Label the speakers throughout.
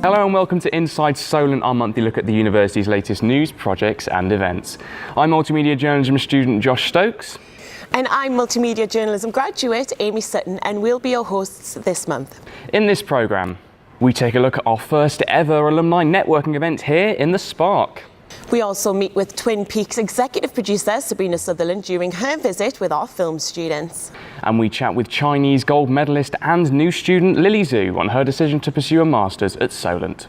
Speaker 1: Hello and welcome to Inside Solent, our monthly look at the university's latest news, projects and events. I'm multimedia journalism student Josh Stokes.
Speaker 2: And I'm multimedia journalism graduate Amy Sutton, and we'll be your hosts this month.
Speaker 1: In this programme, we take a look at our first ever alumni networking event here in the Spark.
Speaker 2: We also meet with Twin Peaks executive producer Sabrina Sutherland during her visit with our film students.
Speaker 1: And we chat with Chinese gold medalist and new student Lily Zhu on her decision to pursue a master's at Solent.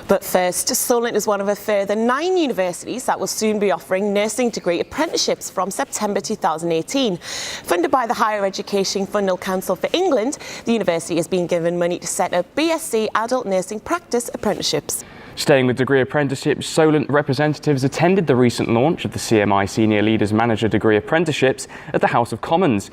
Speaker 2: But first, Solent is one of a further 9 universities that will soon be offering nursing degree apprenticeships from September 2018. Funded by the Higher Education Fundal Council for England, the university is being given money to set up BSc adult nursing practice apprenticeships.
Speaker 1: Staying with degree apprenticeships, Solent representatives attended the recent launch of the CMI Senior Leaders Manager degree apprenticeships at the House of Commons.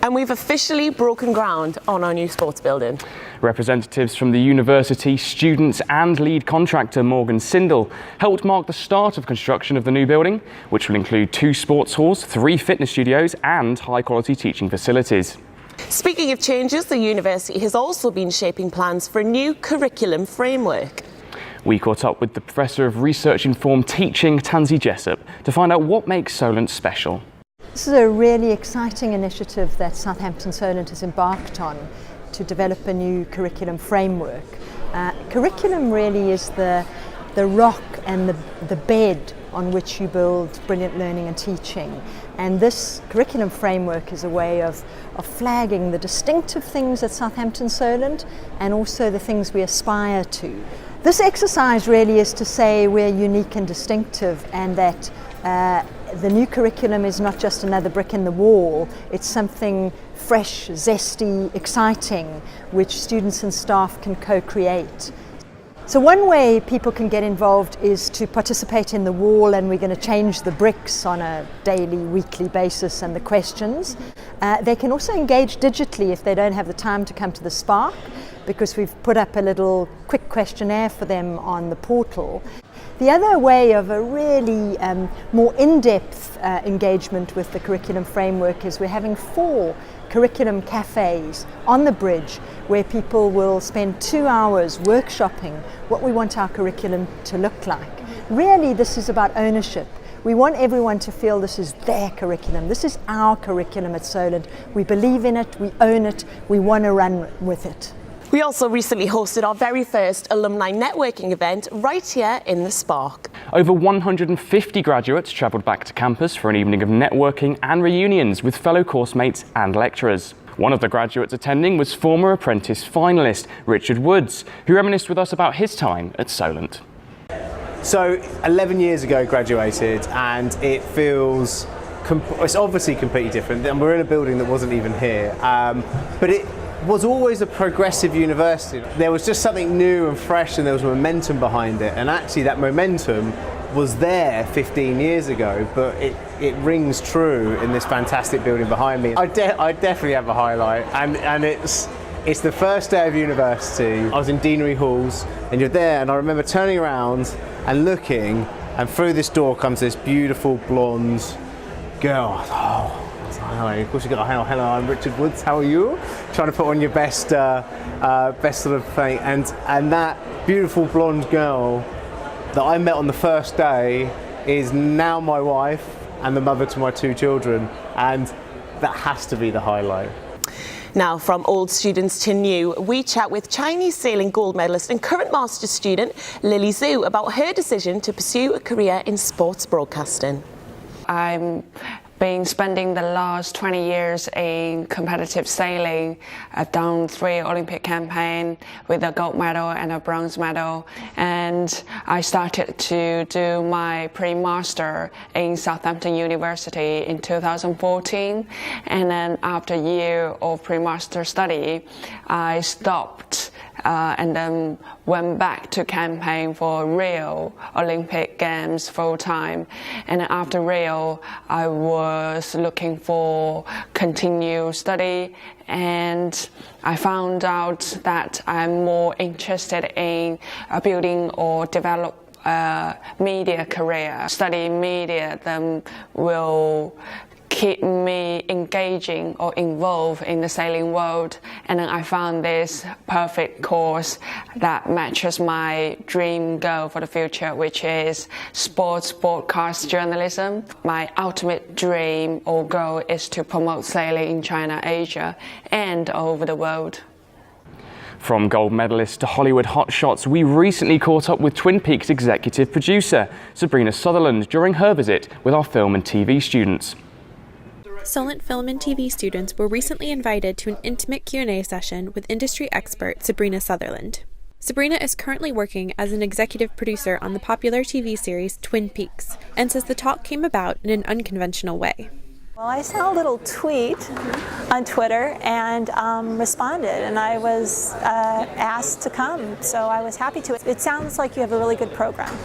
Speaker 2: And we've officially broken ground on our new sports building.
Speaker 1: Representatives from the university, students and lead contractor Morgan Sindel helped mark the start of construction of the new building, which will include 2 sports halls, 3 fitness studios and high-quality teaching facilities. Speaking
Speaker 2: of changes, the university has also been shaping plans for a new curriculum framework.
Speaker 1: We caught up with the Professor of Research-Informed Teaching, Tansy Jessup, to find out what makes Solent special.
Speaker 3: This is a really exciting initiative that Southampton Solent has embarked on to develop a new curriculum framework. Curriculum really is the rock and the bed on which you build brilliant learning and teaching. And this curriculum framework is a way of flagging the distinctive things at Southampton Solent and also the things we aspire to. This exercise really is to say we're unique and distinctive, and that the new curriculum is not just another brick in the wall, it's something fresh, zesty, exciting, which students and staff can co-create. So one way people can get involved is to participate in the wall, and we're going to change the bricks on a daily, weekly basis and the questions. They can also engage digitally if they don't have the time to come to the Spark, because we've put up a little quick questionnaire for them on the portal. The other way of a really more in-depth engagement with the curriculum framework is we're having 4 curriculum cafes on the bridge where people will spend 2 hours workshopping what we want our curriculum to look like. Really, this is about ownership. We want everyone to feel this is their curriculum. This is our curriculum at Solent. We believe in it, we own it, we want to run with it.
Speaker 2: We also recently hosted our very first alumni networking event right here in the Spark.
Speaker 1: Over 150 graduates travelled back to campus for an evening of networking and reunions with fellow course mates and lecturers. One of the graduates attending was former apprentice finalist Richard Woods, who reminisced with us about his time at Solent.
Speaker 4: So 11 years ago graduated, and it feels, it's obviously completely different, and we're in a building that wasn't even here, but it was always a progressive university. There was just something new and fresh, and there was momentum behind it, and actually that momentum was there 15 years ago, but it rings true in this fantastic building behind me. I definitely have a highlight, and it's the first day of university. I was in Deanery Halls, and you're there, and I remember turning around and looking, and through this door comes this beautiful blonde girl. Oh, hello. Of course you got hello. I'm Richard Woods. How are you? Trying to put on your best sort of thing, and that beautiful blonde girl that I met on the first day is now my wife and the mother to my 2 children, and that has to be the highlight.
Speaker 2: Now, from old students to new, we chat with Chinese sailing gold medalist and current master's student Lily Zhu about her decision to pursue a career in sports broadcasting.
Speaker 5: I'm been spending the last 20 years in competitive sailing. I've done 3 Olympic campaigns with a gold medal and a bronze medal, and I started to do my pre-master in Southampton University in 2014, and then after a year of pre-master study I stopped and then went back to campaign for Rio Olympic Games full time. And after Rio, I was looking for continued study, and I found out that I'm more interested in building or develop a media career. Studying media then will keep me engaging or involved in the sailing world. And then I found this perfect course that matches my dream goal for the future, which is sports broadcast journalism. My ultimate dream or goal is to promote sailing in China, Asia, and all over the world.
Speaker 1: From gold medalist to Hollywood hotshots, we recently caught up with Twin Peaks executive producer Sabrina Sutherland during her visit with our film and TV students.
Speaker 6: Solent film and TV students were recently invited to an intimate Q&A session with industry expert Sabrina Sutherland. Sabrina is currently working as an executive producer on the popular TV series Twin Peaks and says the talk came about in an unconventional way.
Speaker 7: Well, I saw a little tweet on Twitter and responded, and I was asked to come, so I was happy to. It sounds like you have a really good program.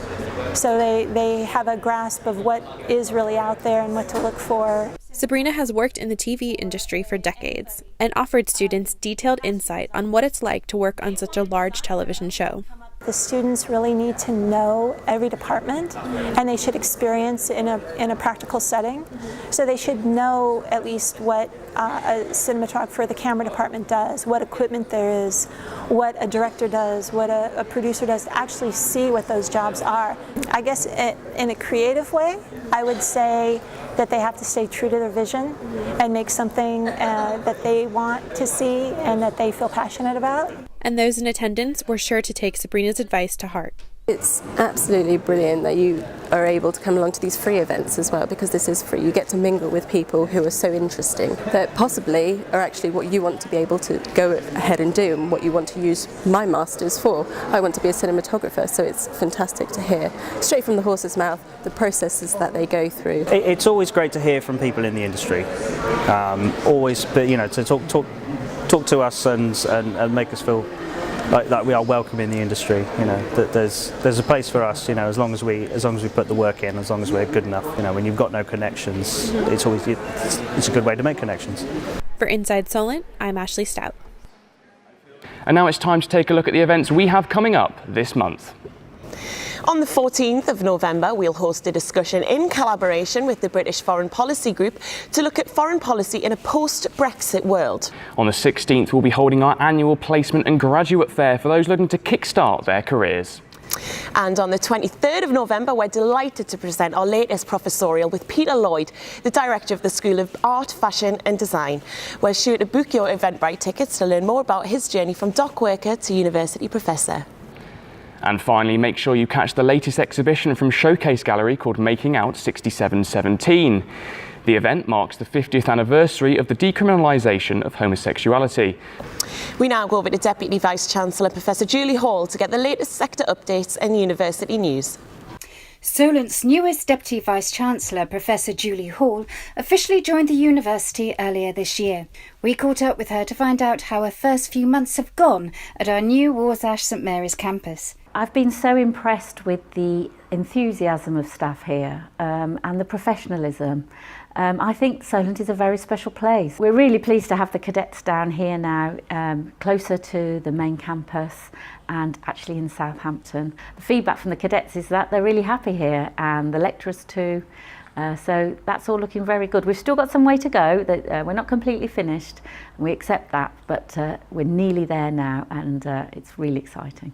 Speaker 7: So they have a grasp of what is really out there and what to look for.
Speaker 6: Sabrina has worked in the TV industry for decades and offered students detailed insight on what it's like to work on such a large television show.
Speaker 7: The students really need to know every department, and they should experience in a practical setting. So they should know at least what a cinematographer, the camera department does, what equipment there is, what a director does, what a producer does, to actually see what those jobs are. I guess in a creative way, I would say that they have to stay true to their vision and make something that they want to see and that they feel passionate about.
Speaker 6: And those in attendance were sure to take Sabrina's advice to heart.
Speaker 8: It's absolutely brilliant that you are able to come along to these free events as well, because this is free. You get to mingle with people who are so interesting that possibly are actually what you want to be able to go ahead and do and what you want to use my masters for. I want to be a cinematographer, so it's fantastic to hear straight from the horse's mouth the processes that they go through.
Speaker 9: It's always great to hear from people in the industry. Always, but to talk to us and make us feel like we are welcome in the industry. That there's a place for us. As long as we put the work in, as long as we're good enough. When you've got no connections, it's a good way to make connections.
Speaker 6: For Inside Solent, I'm Ashley Stout.
Speaker 1: And now it's time to take a look at the events we have coming up this month.
Speaker 2: On the 14th of November, we'll host a discussion in collaboration with the British Foreign Policy Group to look at foreign policy in a post-Brexit world.
Speaker 1: On the 16th, we'll be holding our annual placement and graduate fair for those looking to kickstart their careers.
Speaker 2: And on the 23rd of November, we're delighted to present our latest professorial with Peter Lloyd, the director of the School of Art, Fashion and Design. We're sure to book your Eventbrite tickets to learn more about his journey from dock worker to university professor.
Speaker 1: And finally, make sure you catch the latest exhibition from Showcase Gallery called Making Out 6717. The event marks the 50th anniversary of the decriminalisation of homosexuality.
Speaker 2: We now go over to Deputy Vice-Chancellor Professor Julie Hall to get the latest sector updates and university news.
Speaker 10: Solent's newest Deputy Vice-Chancellor, Professor Julie Hall, officially joined the university earlier this year. We caught up with her to find out how her first few months have gone at our new Warsash St Mary's campus.
Speaker 11: I've been so impressed with the enthusiasm of staff here and the professionalism. I think Solent is a very special place. We're really pleased to have the cadets down here now, closer to the main campus and actually in Southampton. The feedback from the cadets is that they're really happy here, and the lecturers too. So that's all looking very good. We've still got some way to go. We're not completely finished, and we accept that, but we're nearly there now, and it's really exciting.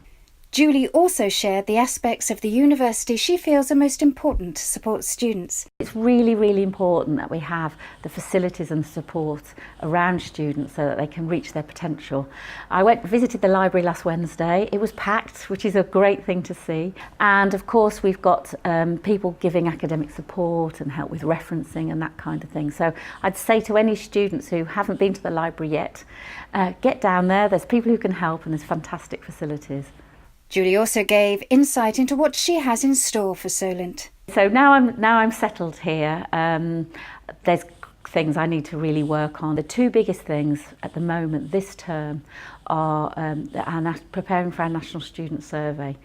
Speaker 10: Julie also shared the aspects of the university she feels are most important to support students.
Speaker 11: It's really, really important that we have the facilities and support around students so that they can reach their potential. I visited the library last Wednesday. It was packed, which is a great thing to see. And of course, we've got people giving academic support and help with referencing and that kind of thing. So I'd say to any students who haven't been to the library yet, get down there. There's people who can help, and there's fantastic facilities.
Speaker 10: Julie also gave insight into what she has in store for Solent.
Speaker 11: So now I'm settled here. There's things I need to really work on. The two biggest things at the moment this term are preparing for our National Student Survey.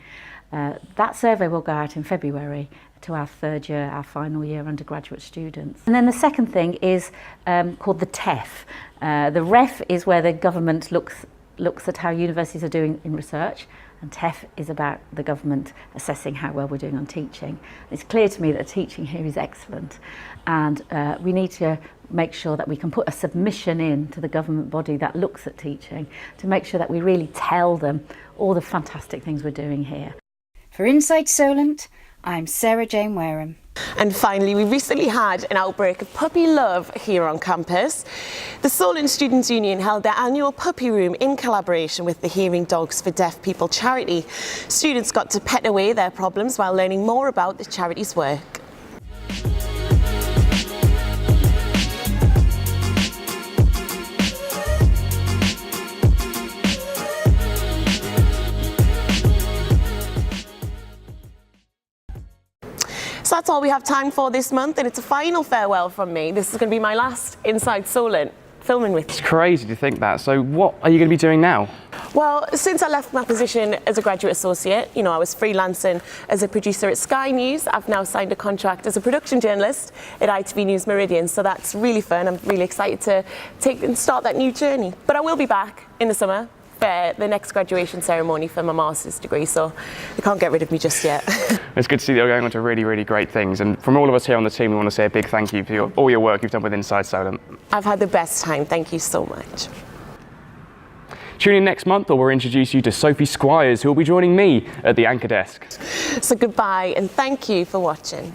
Speaker 11: That survey will go out in February to our third year, our final year undergraduate students. And then the second thing is called the TEF. The REF is where the government looks at how universities are doing in research, and TEF is about the government assessing how well we're doing on teaching. It's clear to me that the teaching here is excellent, and we need to make sure that we can put a submission in to the government body that looks at teaching to make sure that we really tell them all the fantastic things we're doing here.
Speaker 10: For Inside Solent, I'm Sarah Jane Wareham.
Speaker 2: And finally, we recently had an outbreak of puppy love here on campus. The Solent Students' Union held their annual puppy room in collaboration with the Hearing Dogs for Deaf People charity. Students got to pet away their problems while learning more about the charity's work. So that's all we have time for this month, and it's a final farewell from me. This is going to be my last Inside Solent filming with you.
Speaker 1: It's crazy to think that. So what are you going to be doing now?
Speaker 2: Well, since I left my position as a graduate associate, I was freelancing as a producer at Sky News. I've now signed a contract as a production journalist at ITV News Meridian, so that's really fun. I'm really excited to take and start that new journey. But I will be back in the summer for the next graduation ceremony for my master's degree, so they can't get rid of me just yet.
Speaker 1: It's good to see that you're going on to really, really great things. And from all of us here on the team, we want to say a big thank you for all your work you've done with Inside Solent.
Speaker 2: I've had the best time. Thank you so much.
Speaker 1: Tune in next month, or we'll introduce you to Sophie Squires, who will be joining me at the anchor desk.
Speaker 2: So goodbye, and thank you for watching.